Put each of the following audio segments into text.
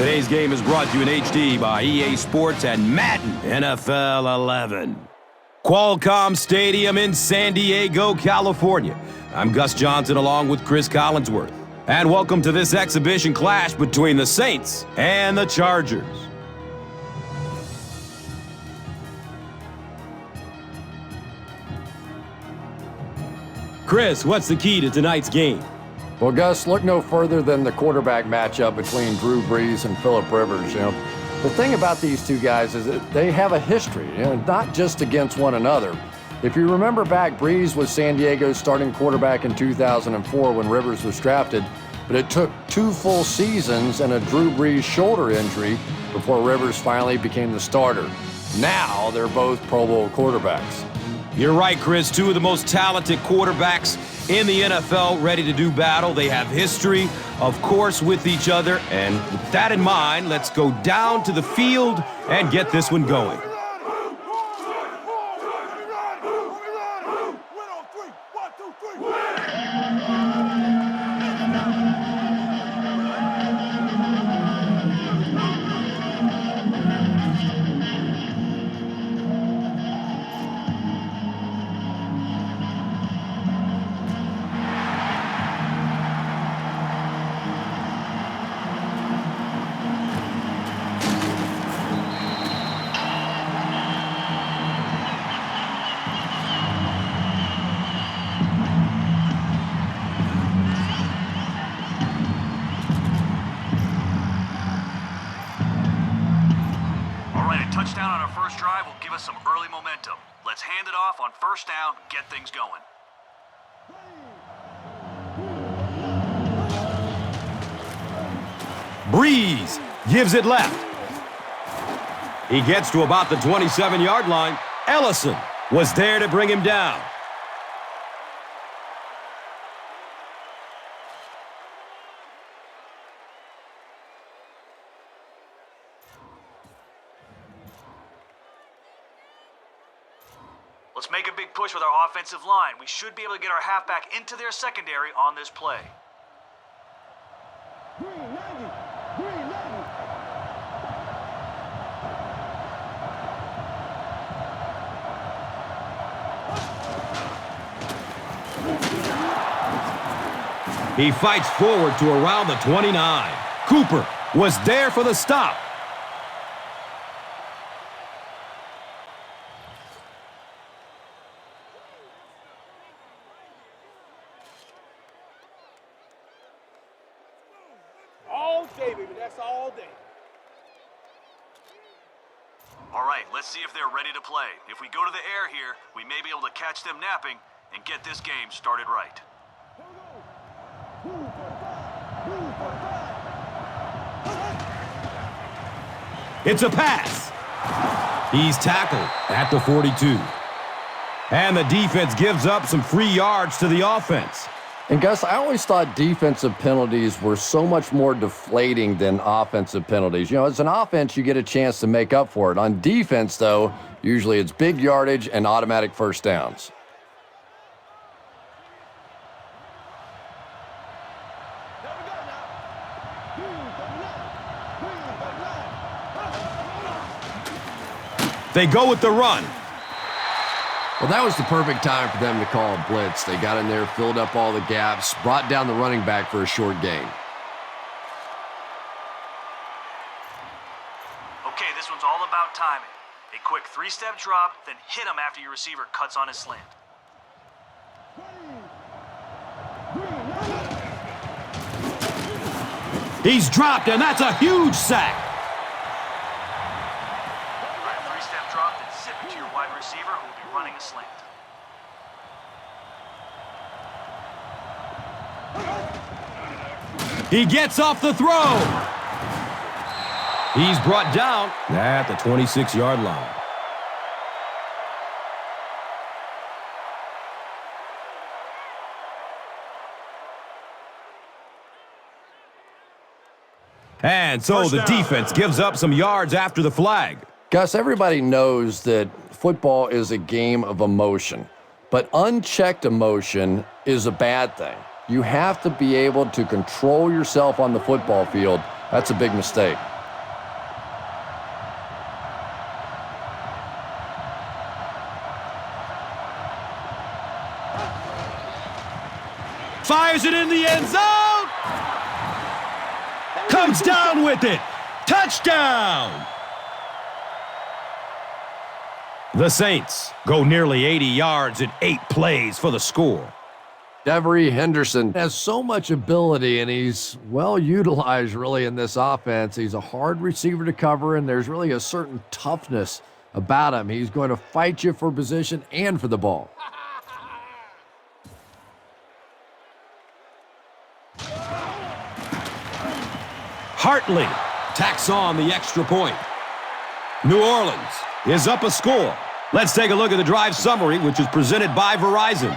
Today's game is brought to you in HD by EA Sports and Madden NFL 11. Qualcomm Stadium in San Diego, California. I'm Gus Johnson along with Chris Collinsworth. And welcome to this exhibition clash between the Saints and the Chargers. Chris, what's the key to tonight's game? Well, Gus, look no further than the quarterback matchup between Drew Brees and Phillip Rivers. The thing about these two guys is that they have a history, not just against one another. If you remember back, Brees was San Diego's starting quarterback in 2004 when Rivers was drafted, but it took 2 full seasons and a Drew Brees shoulder injury before Rivers finally became the starter. Now they're both Pro Bowl quarterbacks. You're right, Chris. 2 of the most talented quarterbacks in the NFL ready to do battle. They have history, of course, with each other. And with that in mind, let's go down to the field and get this one going. Touchdown on our first drive will give us some early momentum. Let's hand it off on first down, get things going. Brees gives it left. He gets to about the 27-yard line. Ellison was there to bring him down. Let's make a big push with our offensive line. We should be able to get our halfback into their secondary on this play. He fights forward to around the 29. Cooper was there for the stop. All day, baby. That's all day. All right, let's see if they're ready to play. If we go to the air here, we may be able to catch them napping and get this game started right. It's a pass. He's tackled at the 42. And the defense gives up some free yards to the offense. And Gus, I always thought defensive penalties were so much more deflating than offensive penalties. As an offense, you get a chance to make up for it. On defense, though, usually it's big yardage and automatic first downs. They go with the run. Well, that was the perfect time for them to call a blitz. They got in there, filled up all the gaps, brought down the running back for a short gain. Okay, this one's all about timing. A quick 3-step drop, then hit him after your receiver cuts on his slant. He's dropped, and that's a huge sack. All right, 3-step drop, then zip it to your wide receiver who will be running a slant. He gets off the throw. He's brought down at the 26-yard line. And so the defense gives up some yards after the flag. Gus, everybody knows that football is a game of emotion, but unchecked emotion is a bad thing. You have to be able to control yourself on the football field. That's a big mistake. Fires it in the end zone. Comes down with it. Touchdown. The Saints go nearly 80 yards in 8 plays for the score. Devery Henderson has so much ability, and he's well utilized really in this offense. He's a hard receiver to cover, and there's really a certain toughness about him. He's going to fight you for position and for the ball. Hartley tacks on the extra point. New Orleans is up a score. Let's take a look at the drive summary, which is presented by Verizon.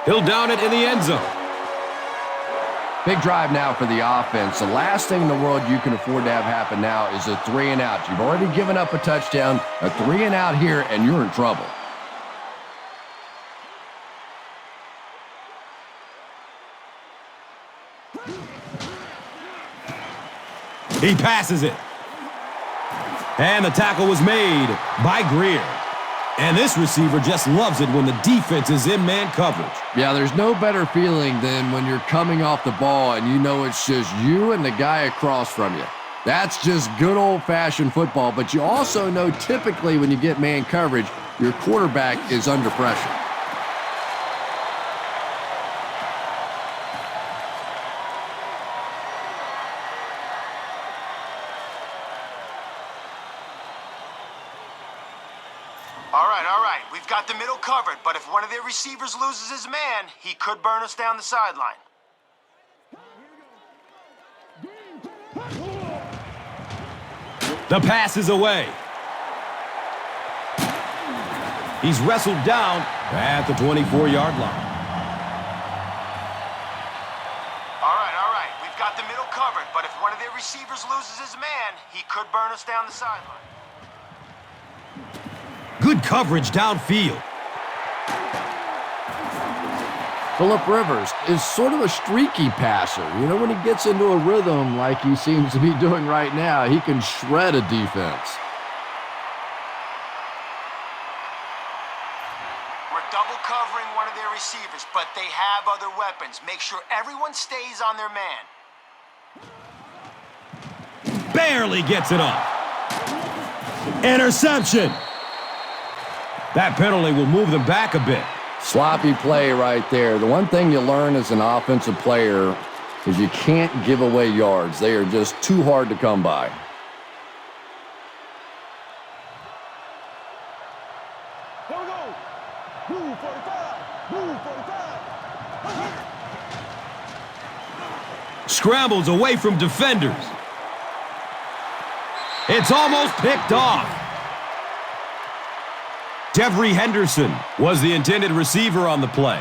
He'll down it in the end zone. Big drive now for the offense. The last thing in the world you can afford to have happen now is a 3-and-out. You've already given up a touchdown, a 3-and-out here, and you're in trouble. He passes it. And the tackle was made by Greer. And this receiver just loves it when the defense is in man coverage. Yeah, there's no better feeling than when you're coming off the ball and you know it's just you and the guy across from you. That's just good old-fashioned football, but you also know typically when you get man coverage, your quarterback is under pressure. All right. We've got the middle covered, but if one of their receivers loses his man, he could burn us down the sideline. The pass is away. He's wrestled down at the 24-yard line. All right. We've got the middle covered, but if one of their receivers loses his man, he could burn us down the sideline. Good coverage downfield. Phillip Rivers is sort of a streaky passer. You know, when he gets into a rhythm like he seems to be doing right now, he can shred a defense. We're double covering one of their receivers, but they have other weapons. Make sure everyone stays on their man. Barely gets it off. Interception. That penalty will move them back a bit. Sloppy play right there. The one thing you learn as an offensive player is you can't give away yards. They are just too hard to come by. Here we go. Move 45. Move 45. Scrambles away from defenders. It's almost picked off. Devery Henderson was the intended receiver on the play.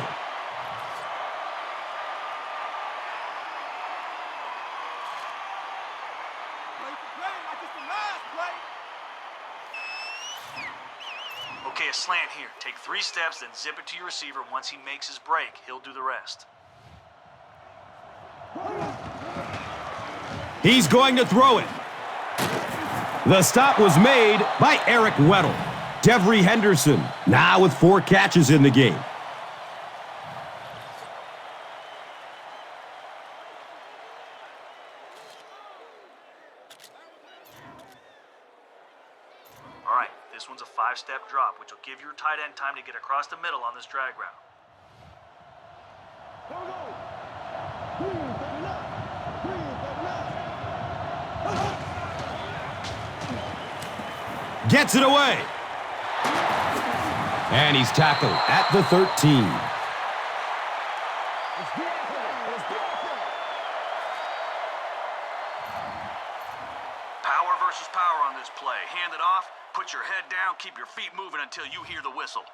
Okay, a slant here. Take 3 steps, then zip it to your receiver. Once he makes his break, he'll do the rest. He's going to throw it. The stop was made by Eric Weddle. Devery Henderson now with 4 catches in the game. All right, this one's a 5-step drop, which will give your tight end time to get across the middle on this drag route. Here we go. Move 39. Gets it away. And he's tackled at the 13. Power versus power on this play. Hand it off, put your head down, keep your feet moving until you hear the whistle.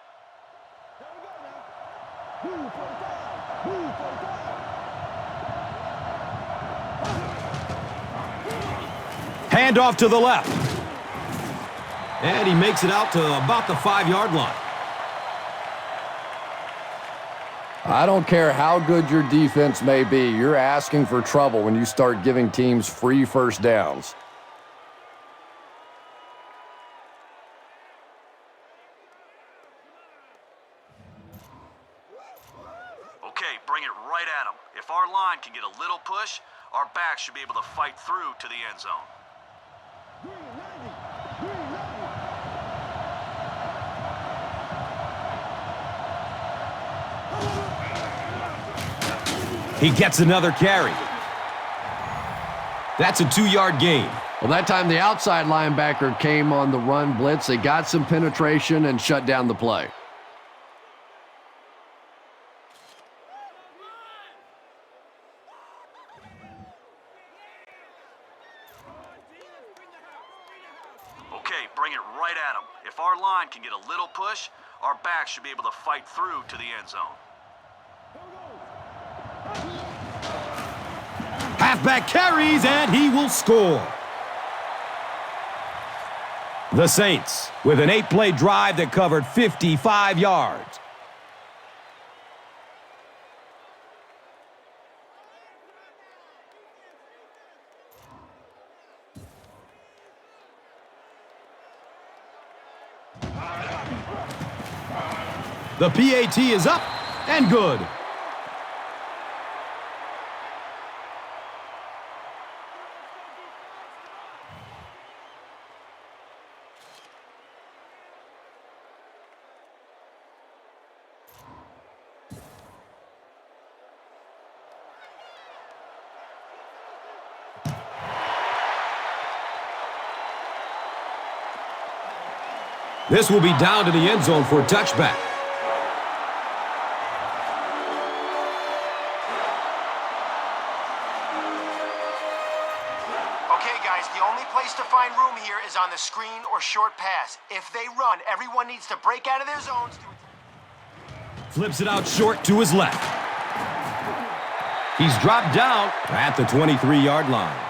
Move 45. Move 45. Hand off to the left. And he makes it out to about the 5-yard line. I don't care how good your defense may be, you're asking for trouble when you start giving teams free first downs. Okay, bring it right at them. If our line can get a little push, our backs should be able to fight through to the end zone. He gets another carry. That's a 2-yard gain. Well, that time the outside linebacker came on the run blitz. They got some penetration and shut down the play. Okay, bring it right at them. If our line can get a little push, our backs should be able to fight through to the end zone. Halfback carries, and he will score. The Saints with an 8-play drive that covered 55 yards. The PAT is up and good. This will be down to the end zone for a touchback. Okay, guys, the only place to find room here is on the screen or short pass. If they run, everyone needs to break out of their zones. Flips it out short to his left. He's dropped down at the 23-yard line.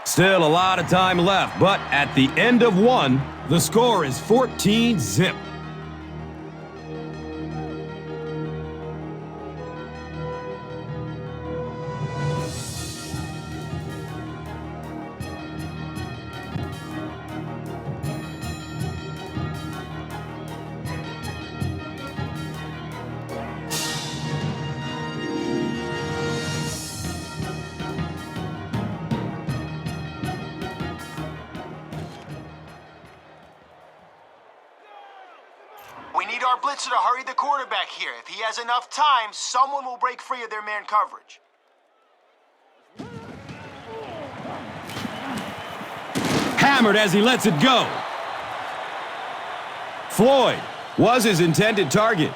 Still a lot of time left, but at the end of one, the score is 14-zip. We need our blitzer to hurry the quarterback here. If he has enough time, someone will break free of their man coverage. Hammered as he lets it go. Floyd was his intended target.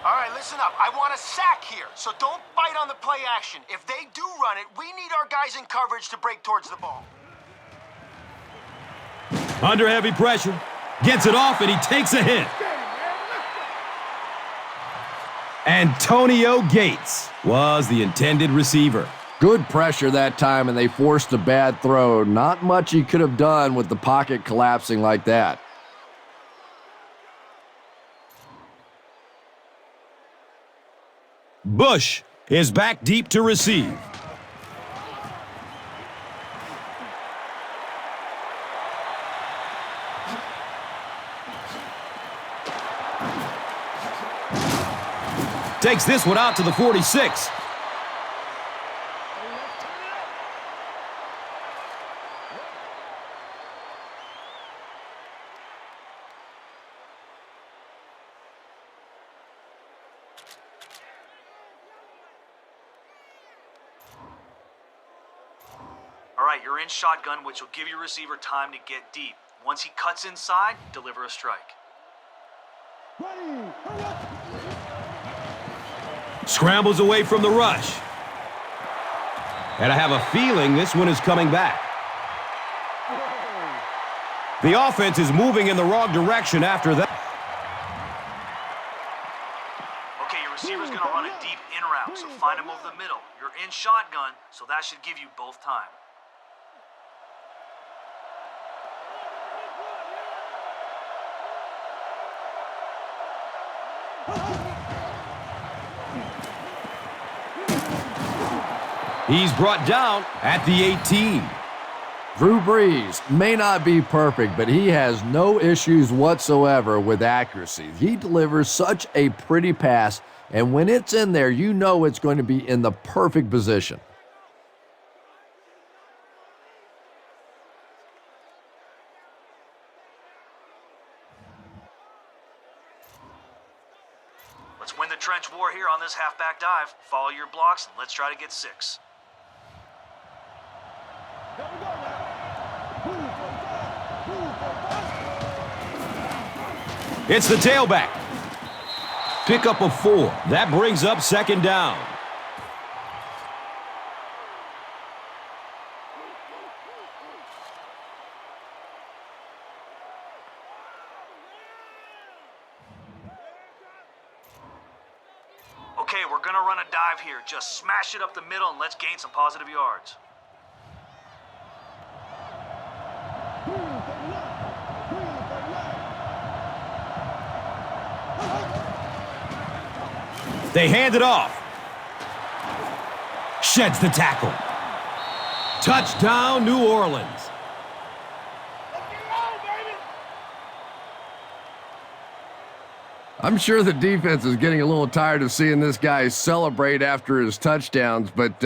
All right, listen up. I want a sack here, so don't bite on the play action. If they do run it, we need our guys in coverage to break towards the ball. Under heavy pressure. Gets it off, and he takes a hit. Antonio Gates was the intended receiver. Good pressure that time, and they forced a bad throw. Not much he could have done with the pocket collapsing like that. Bush is back deep to receive. Takes this one out to the 46. All right, you're in shotgun, which will give your receiver time to get deep. Once he cuts inside, deliver a strike. Ready, hurry up. Scrambles away from the rush. And I have a feeling this one is coming back. The offense is moving in the wrong direction after that. Okay, your receiver's going to run a deep in route. down, so find him over the middle. You're in shotgun, so that should give you both time. He's brought down at the 18. Drew Brees may not be perfect, but he has no issues whatsoever with accuracy. He delivers such a pretty pass, and when it's in there, you know it's going to be in the perfect position. Let's win the trench war here on this halfback dive. Follow your blocks, and let's try to get 6. Here we go now. 2 for 5. 2 for 5. It's the tailback. Pick up a 4. That brings up second down. Okay, we're gonna run a dive here. Just smash it up the middle and let's gain some positive yards. 2 for left. 2 for left. They hand it off. Sheds the tackle. Touchdown, New Orleans. I'm sure the defense is getting a little tired of seeing this guy celebrate after his touchdowns, but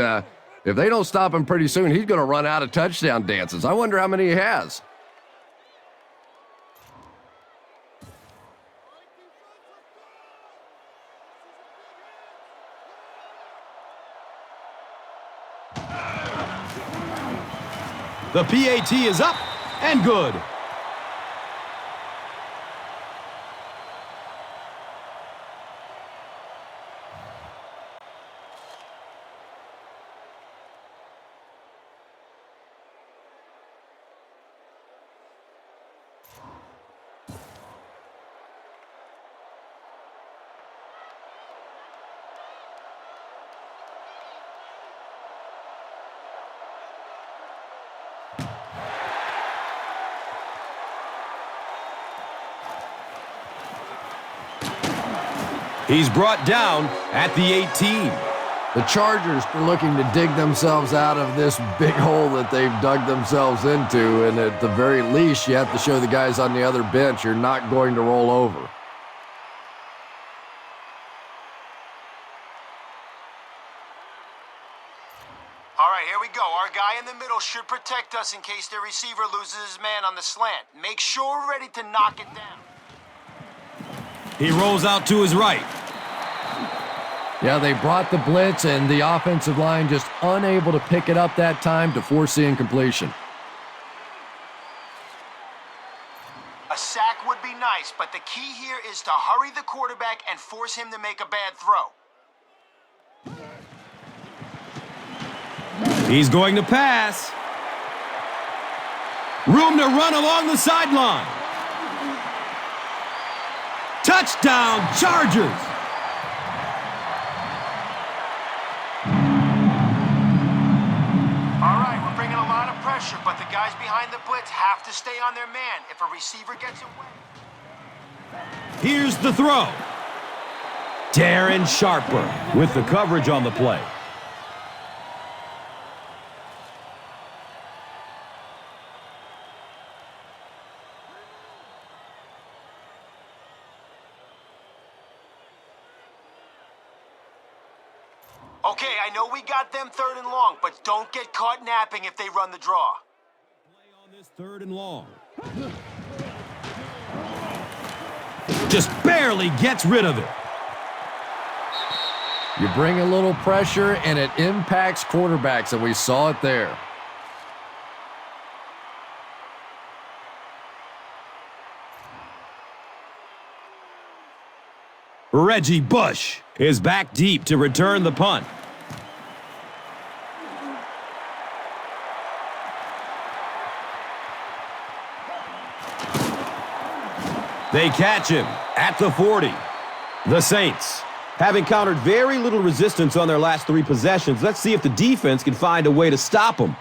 if they don't stop him pretty soon, he's going to run out of touchdown dances. I wonder how many he has. The PAT is up and good. He's brought down at the 18. The Chargers are looking to dig themselves out of this big hole that they've dug themselves into, and at the very least, you have to show the guys on the other bench you're not going to roll over. All right, here we go. Our guy in the middle should protect us in case their receiver loses his man on the slant. Make sure we're ready to knock it down. He rolls out to his right. Yeah, they brought the blitz, and the offensive line just unable to pick it up that time to force the incompletion. A sack would be nice, but the key here is to hurry the quarterback and force him to make a bad throw. He's going to pass. Room to run along the sideline. Touchdown, Chargers! All right, we're bringing a lot of pressure, but the guys behind the blitz have to stay on their man. If a receiver gets away... Here's the throw. Darren Sharper with the coverage on the play. Okay, I know we got them 3rd and long, but don't get caught napping if they run the draw. Play on this 3rd and long. Just barely gets rid of it. You bring a little pressure, and it impacts quarterbacks, and we saw it there. Reggie Bush is back deep to return the punt. They catch him at the 40. The Saints have encountered very little resistance on their last 3 possessions. Let's see if the defense can find a way to stop them.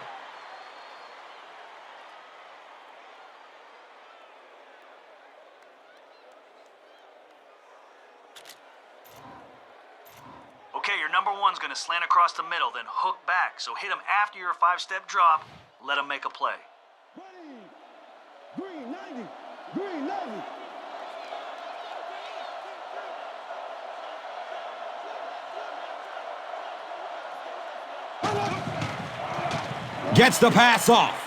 Okay, your number one's going to slant across the middle, then hook back. So hit him after your 5-step drop. Let him make a play. Green 90. Green 90. Gets the pass off.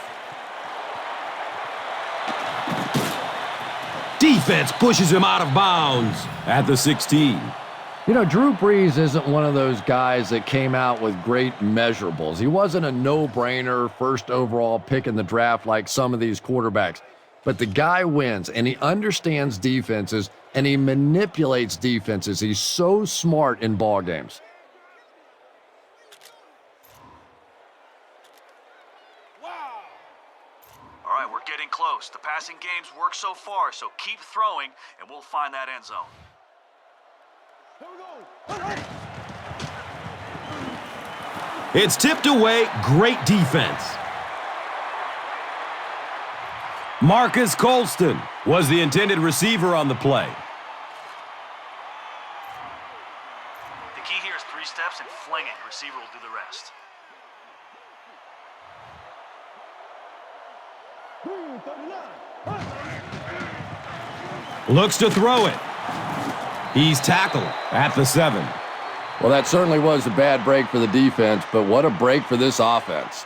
Defense pushes him out of bounds at the 16. You know, Drew Brees isn't one of those guys that came out with great measurables. He wasn't a no-brainer first overall pick in the draft like some of these quarterbacks. But the guy wins, and he understands defenses, and he manipulates defenses. He's so smart in ball games. All right, we're getting close. The passing game's worked so far, so keep throwing, and we'll find that end zone. Here we go. It's tipped away. Great defense. Marcus Colston was the intended receiver on the play. The key here is 3 steps and fling it. Your receiver will do the rest. Green 39. Looks to throw it. He's tackled at the 7. Well, that certainly was a bad break for the defense, but what a break for this offense.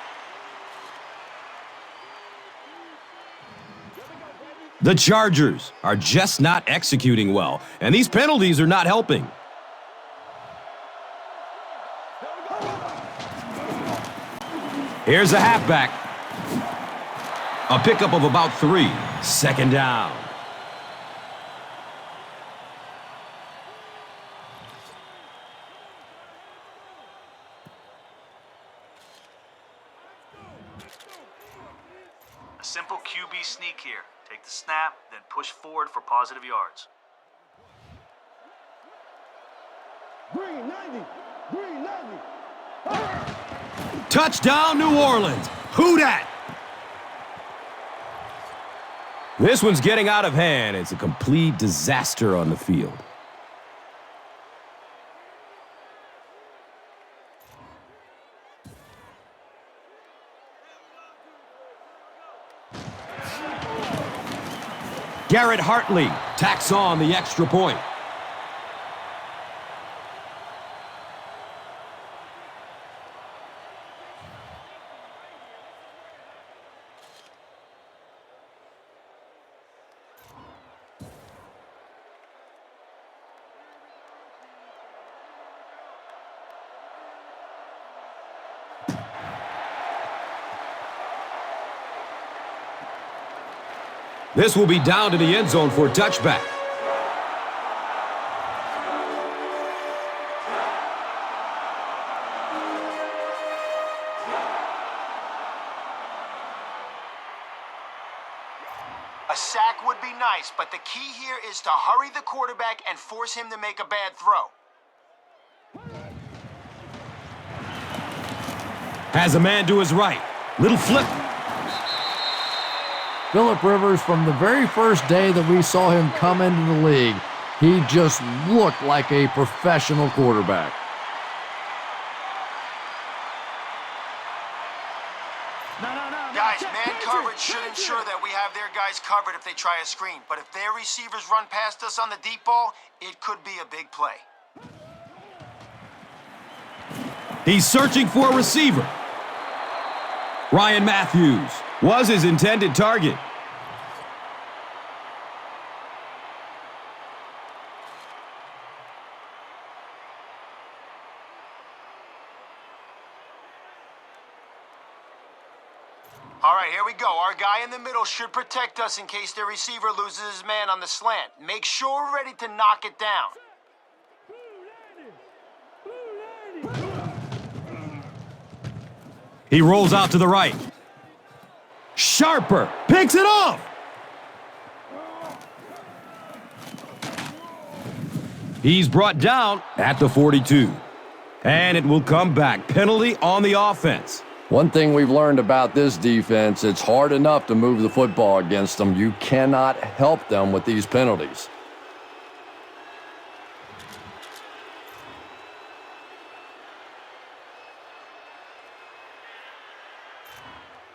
The Chargers are just not executing well, and these penalties are not helping. Here's a halfback. A pickup of about 3. Second down. A simple QB sneak here. Take the snap, then push forward for positive yards. Green 90. Green 90. Touchdown, New Orleans. Who dat? This one's getting out of hand. It's a complete disaster on the field. Garrett Hartley tacks on the extra point. This will be down to the end zone for a touchback. A sack would be nice, but the key here is to hurry the quarterback and force him to make a bad throw. Has a man to his right. Little flip. Phillip Rivers, from the very first day that we saw him come into the league, he just looked like a professional quarterback. Guys, man coverage should ensure that we have their guys covered if they try a screen. But if their receivers run past us on the deep ball, it could be a big play. He's searching for a receiver. Ryan Matthews was his intended target. All right, here we go. Our guy in the middle should protect us in case their receiver loses his man on the slant. Make sure we're ready to knock it down. He rolls out to the right. Sharper picks it off. He's brought down at the 42. And it will come back. Penalty on the offense. One thing we've learned about this defense, it's hard enough to move the football against them. You cannot help them with these penalties.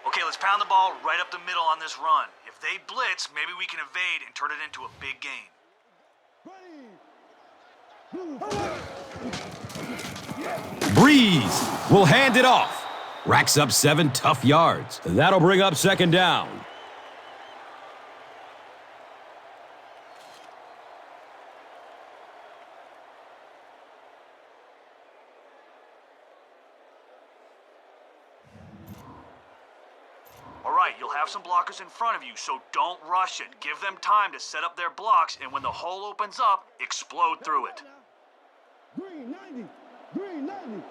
Okay, let's pound the ball right up the middle on this run. If they blitz, maybe we can evade and turn it into a big game. Breeze will hand it off. Racks up 7 tough yards. That'll bring up second down. All right, you'll have some blockers in front of you, so don't rush it. Give them time to set up their blocks, and when the hole opens up, explode through it. Green 90. Green 90.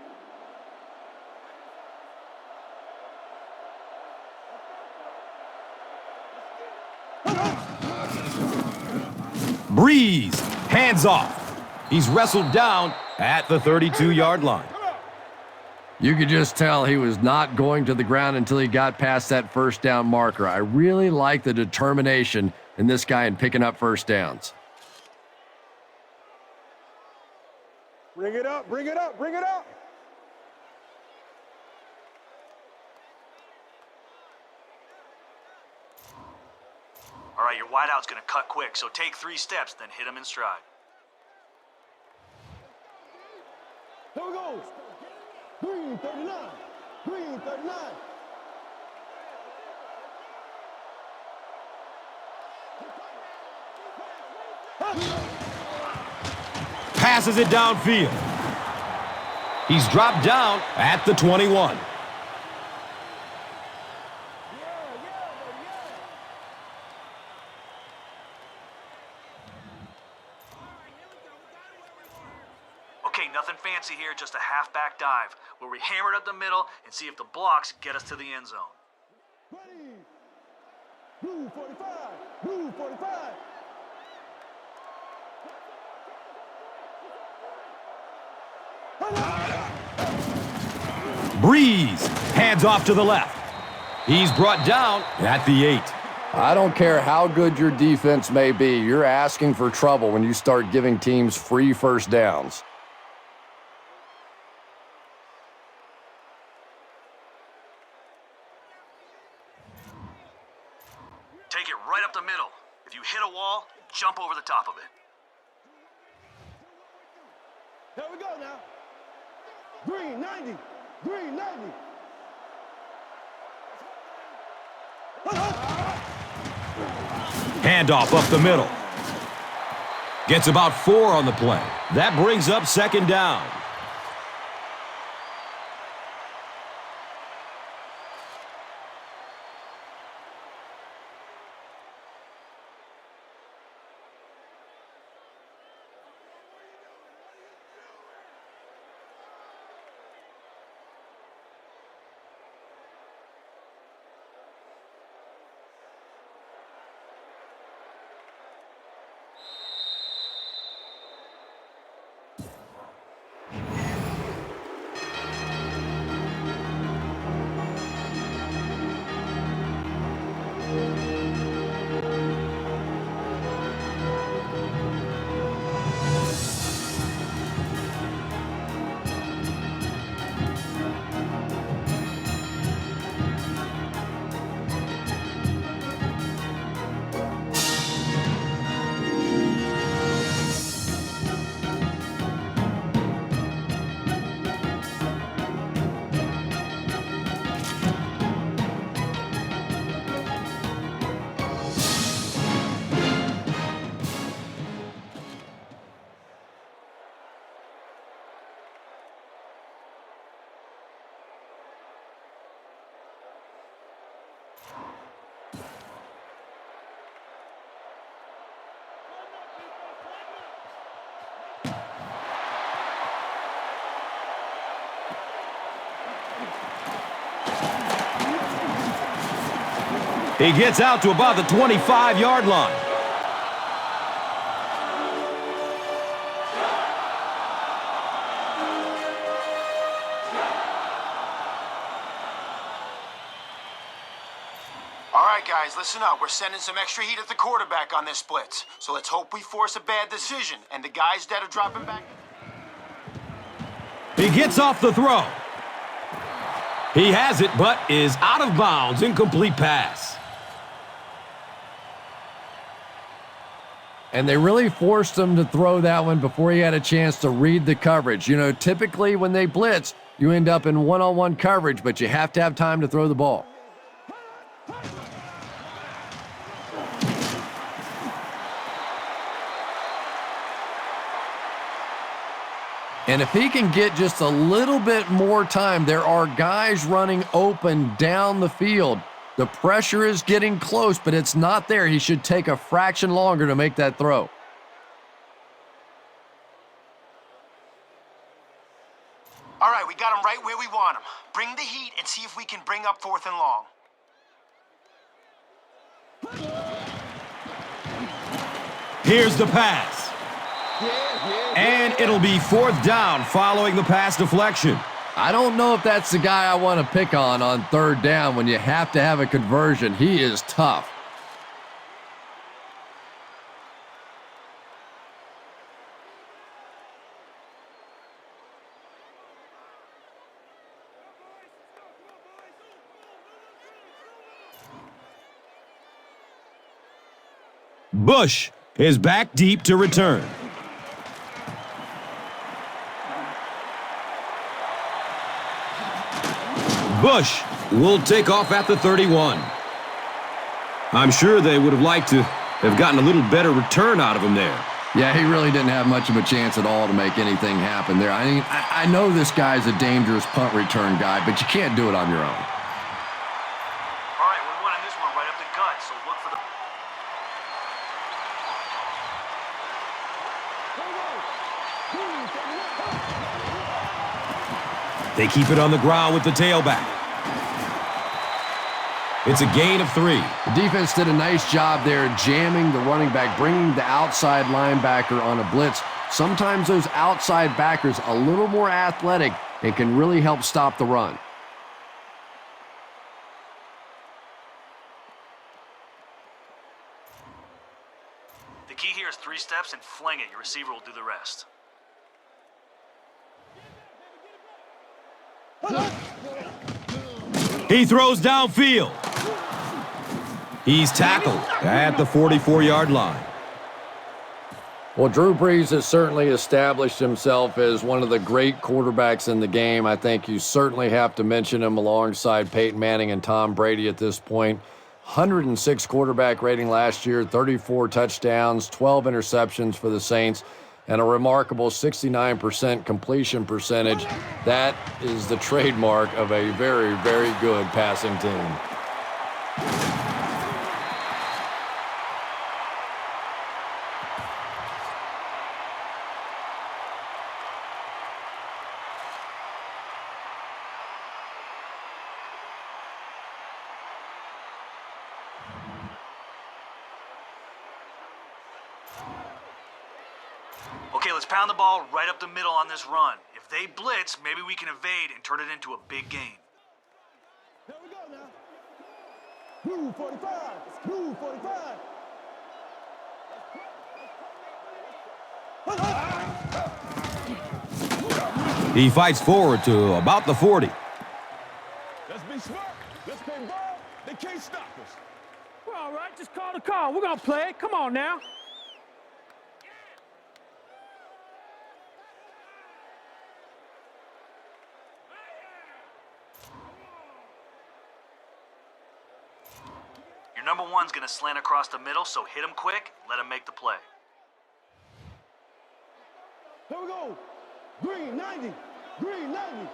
Breeze, hands off. He's wrestled down at the 32-yard line. You could just tell he was not going to the ground until he got past that first down marker. I really like the determination in this guy in picking up first downs. Bring it up, bring it up, bring it up. All right, your wideout's going to cut quick, so take 3 steps, then hit him in stride. Here we go. Green 39. Green 39. Passes it downfield. He's dropped down at the 21. Okay, nothing fancy here, just a halfback dive, where we hammer it up the middle and see if the blocks get us to the end zone. Ready. Blue 45. Blue 45. Breeze, hands off to the left. He's brought down at the 8. I don't care how good your defense may be, you're asking for trouble when you start giving teams free first downs. Take it right up the middle. If you hit a wall, jump over the top of it. Here we go now. Green 90. Green 90. Handoff up the middle. Gets about 4 on the play. That brings up second down. He gets out to about the 25-yard line. right, guys, listen up. We're sending some extra heat at the quarterback on this blitz. So let's hope we force a bad decision. And the guys that are dropping back... He gets off the throw. He has it, but is out of bounds. Incomplete pass. And they really forced him to throw that one before he had a chance to read the coverage. You know, typically when they blitz, you end up in one-on-one coverage, but you have to have time to throw the ball. And if he can get just a little bit more time, there are guys running open down the field. The pressure is getting close, but it's not there. He should take a fraction longer to make that throw. All right, we got him right where we want him. Bring the heat and see if we can bring up 4th and long. Here's the pass. And it'll be 4th down following the pass deflection. I don't know if that's the guy I want to pick on 3rd down when you have to have a conversion. He is tough. Bush is back deep to return. Bush will take off at the 31. I'm sure they would have liked to have gotten a little better return out of him there. Yeah, he really didn't have much of a chance at all to make anything happen there. I mean, I know this guy's a dangerous punt return guy, but you can't do it on your own. All right, we're winning this one right up the gut, so look for the... They keep it on the ground with the tailback. It's a gain of 3. The defense did a nice job there jamming the running back, bringing the outside linebacker on a blitz. Sometimes those outside backers a little more athletic and can really help stop the run. The key here is 3 steps and fling it. Your receiver will do the rest. He throws downfield. He's tackled at the 44-yard line. Well, Drew Brees has certainly established himself as one of the great quarterbacks in the game. I think you certainly have to mention him alongside Peyton Manning and Tom Brady at this point. 106 quarterback rating last year, 34 touchdowns, 12 interceptions for the Saints, and a remarkable 69% completion percentage. That is the trademark of a very, very good passing team. Okay, let's pound the ball right up the middle on this run. If they blitz, maybe we can evade and turn it into a big game. Here we go now. Move 45. Move 45. He fights forward to about the 40. Let's be smart. Let's play ball. They can't stop us. We're all right. Just call the call. We're going to play. Come on now. Your number one's going to slant across the middle, so hit him quick, let him make the play. Here we go. Green 90. Green 90.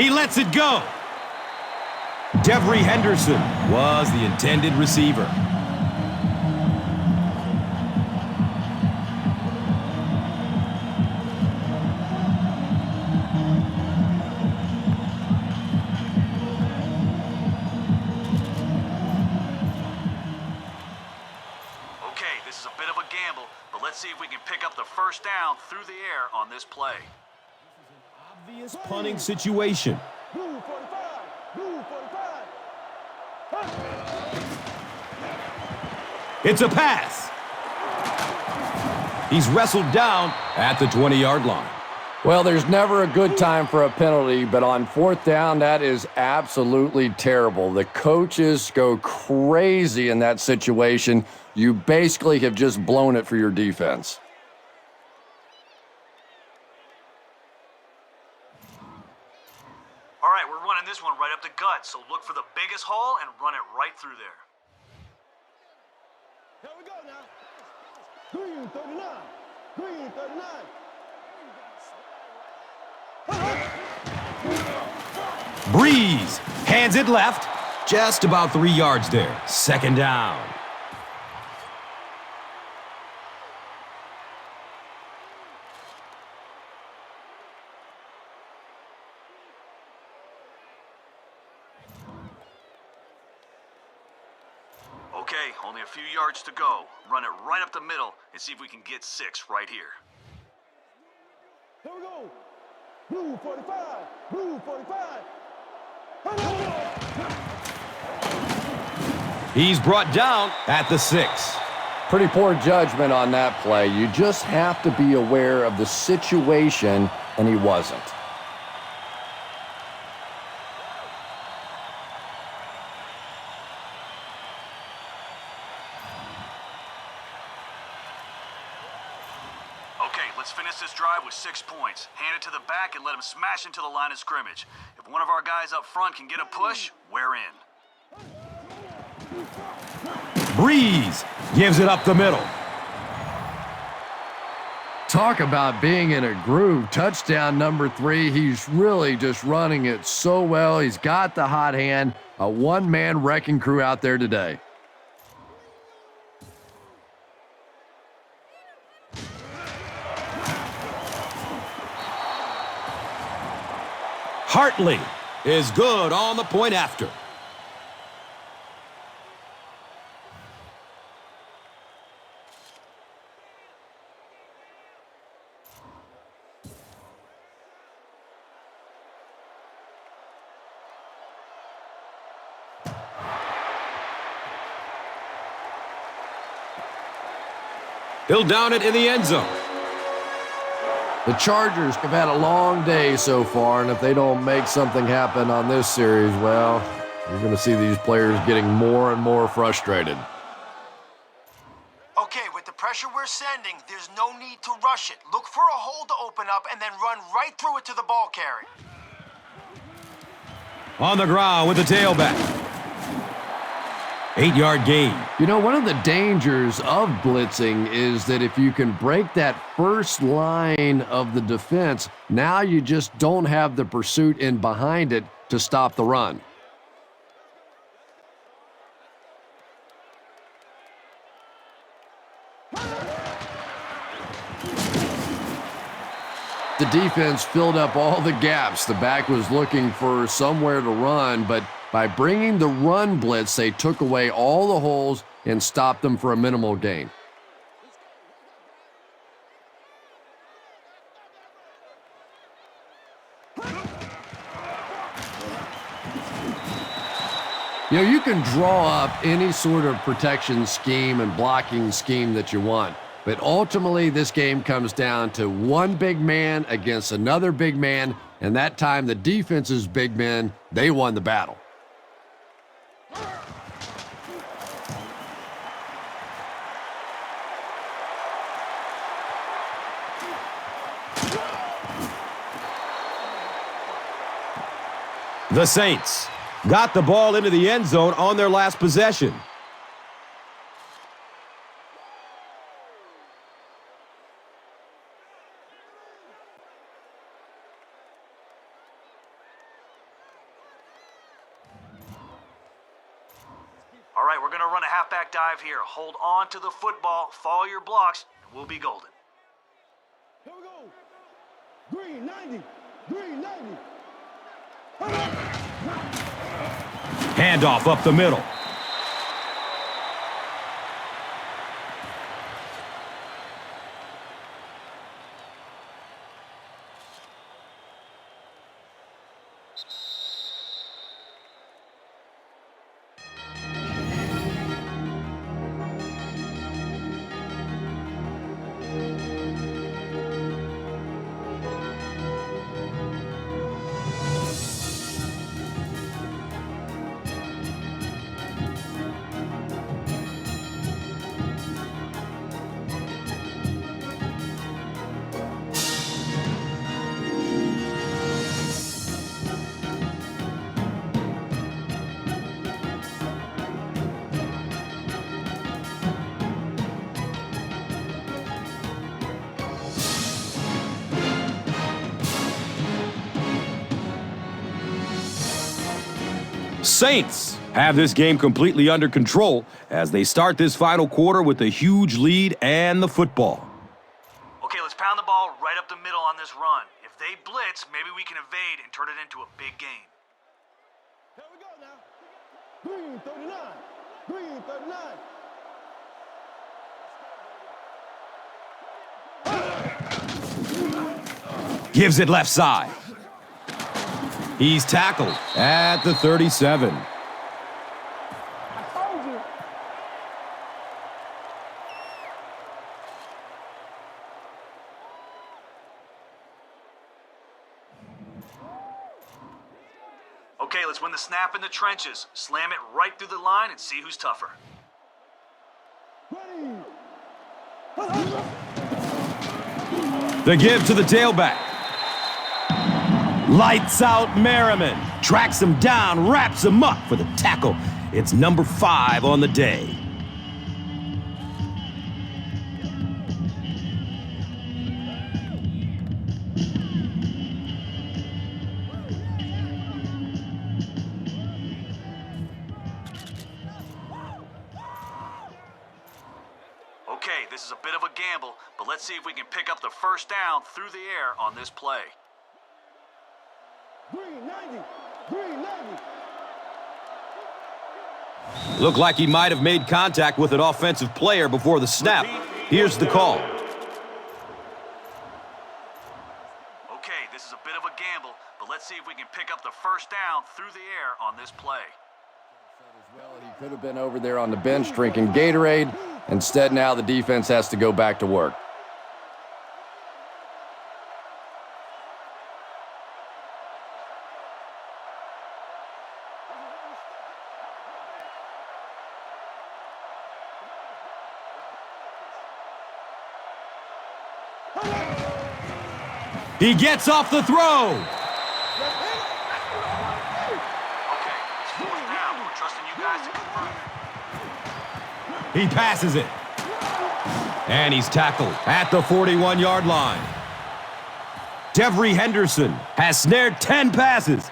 He lets it go. Devery Henderson was the intended receiver. Okay, this is a bit of a gamble, but let's see if we can pick up the first down through the air on this play. Obvious punting situation. Blue 45. Blue 45. It's a pass. He's wrestled down at the 20-yard line. Well, there's never a good time for a penalty, but on 4th down, that is absolutely terrible. The coaches go crazy in that situation. You basically have just blown it for your defense. All right, we're running this one right up the gut, so look for the biggest hole and run it right through there. Here we go now. Green 39. Green 39. Breeze hands it left. Just about 3 yards there. 2nd down. Okay, only a few yards to go. Run it right up the middle and see if we can get 6 right here. Here we go. Blue 45. Blue 45. He's brought down at the 6. Pretty poor judgment on that play. You just have to be aware of the situation, and he wasn't. Okay, let's finish this drive with 6 points. Hand it to the back and let him smash into the line of scrimmage. If one of our guys up front can get a push, we're in. Breeze gives it up the middle. Talk about being in a groove. Touchdown number 3. He's really just running it so well. He's got the hot hand. A one-man wrecking crew out there today. Hartley is good on the point after. He'll down it in the end zone. The Chargers have had a long day so far, and if they don't make something happen on this series, well, you're going to see these players getting more and more frustrated. Okay, with the pressure we're sending, there's no need to rush it. Look for a hole to open up and then run right through it to the ball carrier. On the ground with the tailback. 8-yard gain. You know, one of the dangers of blitzing is that if you can break that first line of the defense, now you just don't have the pursuit in behind it to stop the run. The defense filled up all the gaps. The back was looking for somewhere to run, but by bringing the run blitz, they took away all the holes and stopped them for a minimal gain. You know, you can draw up any sort of protection scheme and blocking scheme that you want, but ultimately this game comes down to one big man against another big man, and that time the defense's big men, they won the battle. The Saints got the ball into the end zone on their last possession. All right, we're going to run a halfback dive here. Hold on to the football, follow your blocks, and we'll be golden. Here we go. Green 90. Green 90. Handoff up the middle. Saints have this game completely under control as they start this final quarter with a huge lead and the football. Okay, let's pound the ball right up the middle on this run. If they blitz, maybe we can evade and turn it into a big game. Here we go now. Green 39. Green 39. Gives it left side. He's tackled at the 37. Okay, let's win the snap in the trenches. Slam it right through the line and see who's tougher. Ready. The give to the tailback. Lights out Merriman. Tracks him down, wraps him up for the tackle. It's number 5 on the day. Okay, this is a bit of a gamble, but let's see if we can pick up the first down through the air on this play. Green 90. Green 90. Looked like he might have made contact with an offensive player before the snap. Here's the call. Okay, this is a bit of a gamble, but let's see if we can pick up the first down through the air on this play. Well, he could have been over there on the bench drinking Gatorade. Instead, now the defense has to go back to work. He gets off the throw. Okay, it's 4th down. We're trusting you guys to convert. He passes it. And he's tackled at the 41-yard line. Devery Henderson has snared 10 passes.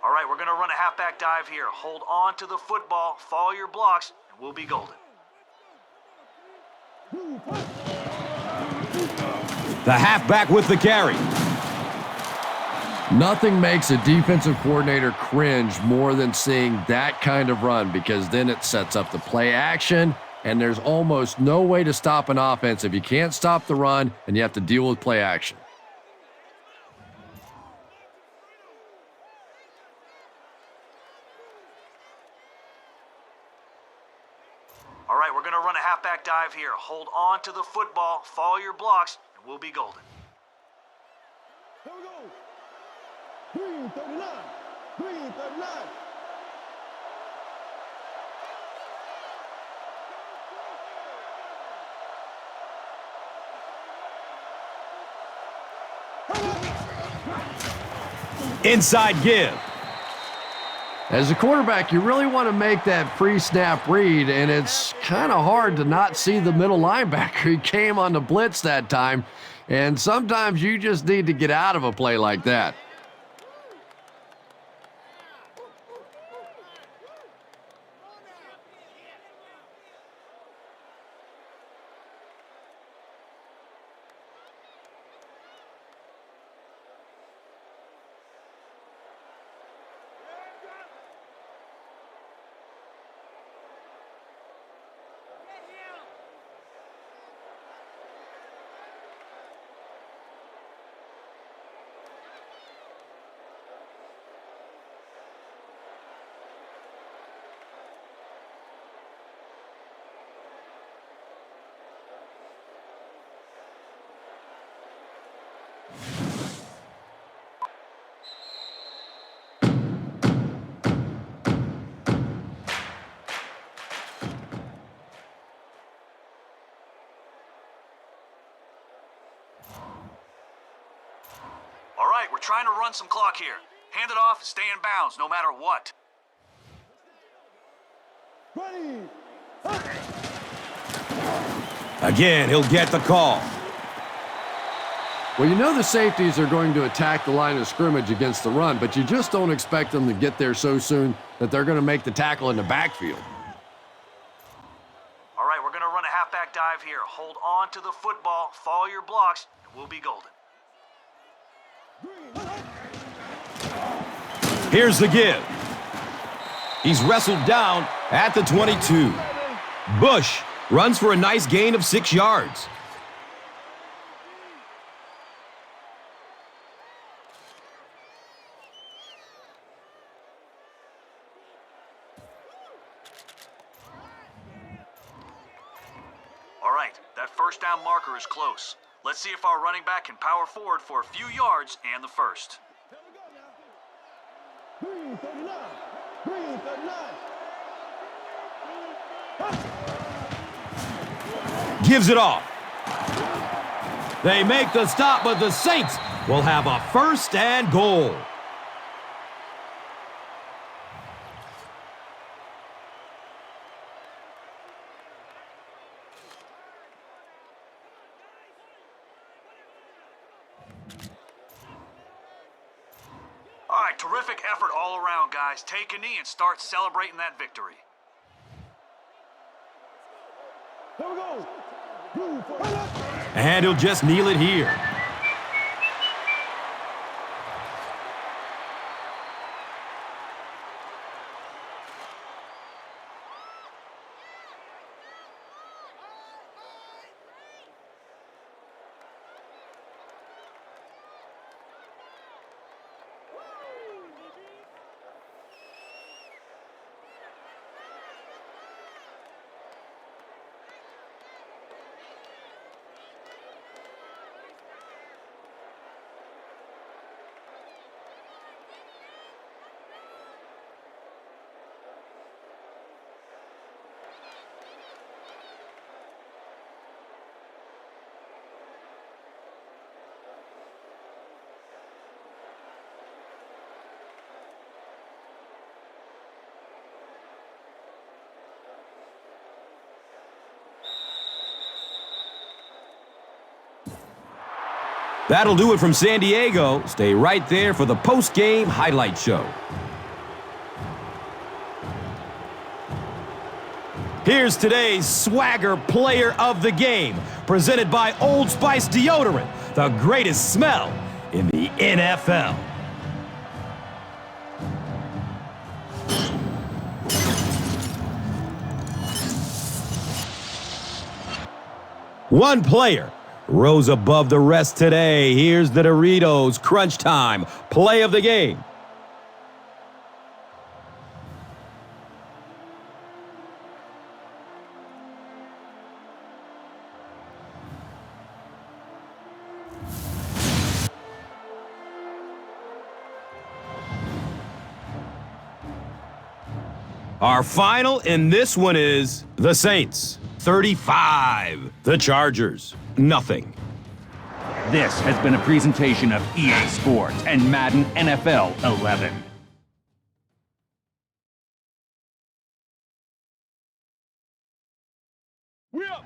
All right, we're going to run a halfback dive here. Hold on to the football, follow your blocks, and we'll be golden. The halfback with the carry. Nothing makes a defensive coordinator cringe more than seeing that kind of run, because then it sets up the play action, and there's almost no way to stop an offense if you can't stop the run and you have to deal with play action. All right, we're going to run a halfback dive here. Hold on to the football, follow your blocks, and we'll be golden. Here we go. Green 39. Green 39. Inside give. As a quarterback, you really want to make that pre-snap read, and it's kind of hard to not see the middle linebacker. He came on the blitz that time, and sometimes you just need to get out of a play like that. All right, we're trying to run some clock here. Hand it off, stay in bounds, no matter what. Ready. Again, he'll get the call. Well, you know the safeties are going to attack the line of scrimmage against the run, but you just don't expect them to get there so soon that they're going to make the tackle in the backfield. All right, we're going to run a halfback dive here. Hold on to the football, follow your blocks, and we'll be golden. Here's the give. He's wrestled down at the 22. Bush runs for a nice gain of 6 yards. All right, that first down marker is close. Let's see if our running back can power forward for a few yards and the first. Green 39. Green 39. Gives it off. They make the stop, but the Saints will have a first and goal. All right, terrific effort all around, guys. Take a knee and start celebrating that victory. Here we go. Blue 49. And he'll just kneel it here. That'll do it from San Diego. Stay right there for the post-game highlight show. Here's today's Swagger Player of the Game, presented by Old Spice Deodorant, the greatest smell in the NFL. One player rose above the rest today. Here's the Doritos Crunch Time Play of the Game. Our final in this one is the Saints, 35. The Chargers, nothing. This has been a presentation of EA Sports and Madden NFL 11. We up.